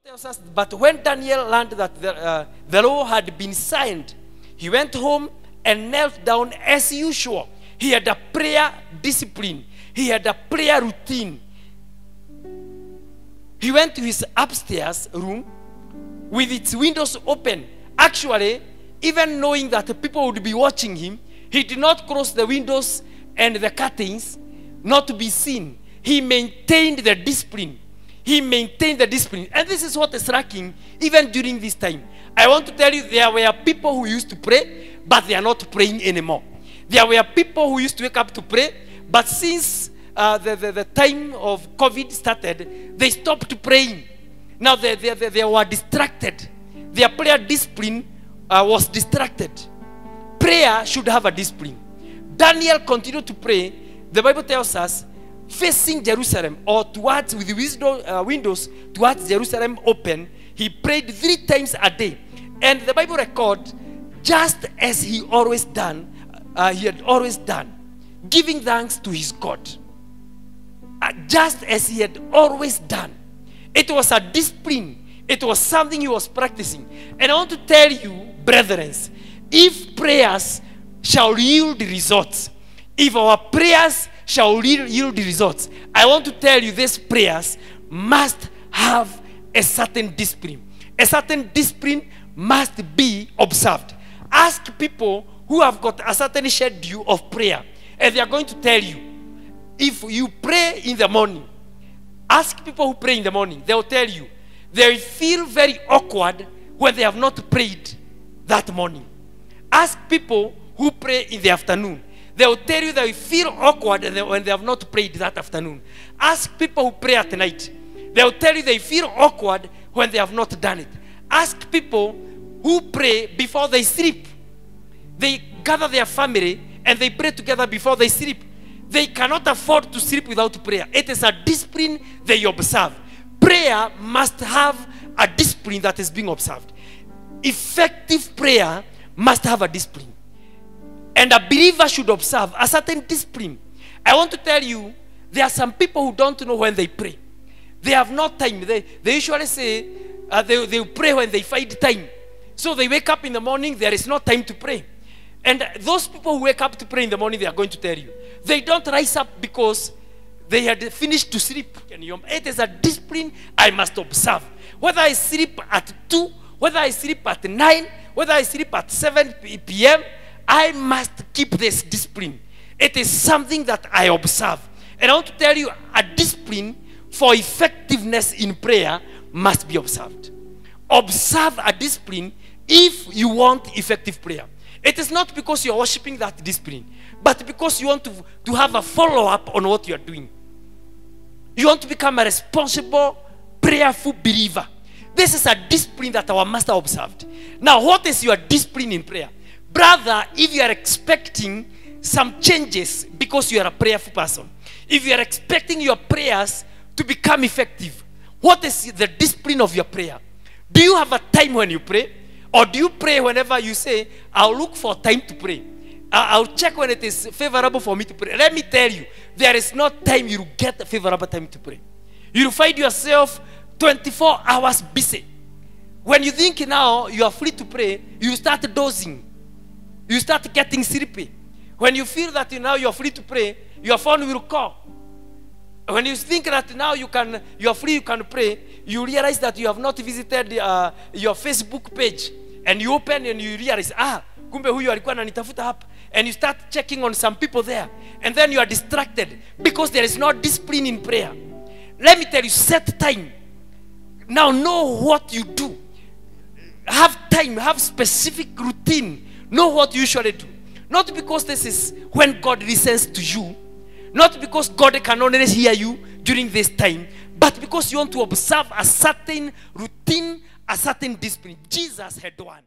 tells us, but when Daniel learned that the law had been signed, he went home and knelt down as usual. He had a prayer discipline. He had a prayer routine. He went to his upstairs room with its windows open. Actually, even knowing that people would be watching him, he did not close the windows and the curtains not to be seen. He maintained the discipline. He maintained the discipline. And this is what is lacking even during this time. I want to tell you, there were people who used to pray, but they are not praying anymore. There were people who used to wake up to pray, but since the time of COVID started, they stopped praying. Now they were distracted. Their prayer discipline was distracted. Prayer should have a discipline. Daniel continued to pray. The Bible tells us, facing Jerusalem, or towards, with the windows towards Jerusalem open, he prayed 3 times a day. And the Bible records, just as he had always done, giving thanks to his God. Just as he had always done. It was a discipline. It was something he was practicing. And I want to tell you, brethren, if prayers shall yield results, if our prayers shall yield results, I want to tell you, these prayers must have a certain discipline. A certain discipline must be observed. Ask people who have got a certain schedule of prayer, and they are going to tell you, if you pray in the morning, ask people who pray in the morning, they will tell you, they feel very awkward when they have not prayed that morning. Ask people who pray in the afternoon, they will tell you they feel awkward when they have not prayed that afternoon. Ask people who pray at night, they will tell you they feel awkward when they have not done it. Ask people who pray before they sleep. They gather their family and they pray together before they sleep. They cannot afford to sleep without prayer. It is a discipline they observe. Prayer must have a discipline that is being observed. Effective prayer must have a discipline. And a believer should observe a certain discipline. I want to tell you, there are some people who don't know when they pray. They have no time. They usually say they pray when they find time. So they wake up in the morning, there is no time to pray. And those people who wake up to pray in the morning, they are going to tell you, they don't rise up because they had finished to sleep. It is a discipline I must observe. Whether I sleep at 2, whether I sleep at 9, whether I sleep at 7 p.m., I must keep this discipline. It is something that I observe. And I want to tell you, a discipline for effectiveness in prayer must be observed. Observe a discipline if you want effective prayer. It is not because you are worshiping that discipline, but because you want to have a follow-up on what you are doing. You want to become a responsible, prayerful believer. This is a discipline that our master observed. Now, what is your discipline in prayer? Brother, if you are expecting some changes because you are a prayerful person, if you are expecting your prayers to become effective, what is the discipline of your prayer? Do you have a time when you pray? Or do you pray whenever you say, I'll look for time to pray? I'll check when it is favorable for me to pray. Let me tell you, there is no time you get a favorable time to pray. You'll find yourself 24 hours busy. When you think now you are free to pray, you start dozing. You start getting sleepy. When you feel that now you are free to pray, your phone will call. When you think that now you are free, you can pray, you realize that you have not visited your Facebook page. And you open and you realize, kumbe huyu alikuwa ananitafuta hapa. And you start checking on some people there. And then you are distracted because there is no discipline in prayer. Let me tell you, set time. Now know what you do. Have time, have specific routine. Know what you usually do. Not because this is when God listens to you. Not because God can only hear you during this time. But because you want to observe a certain routine, a certain discipline. Jesus had one.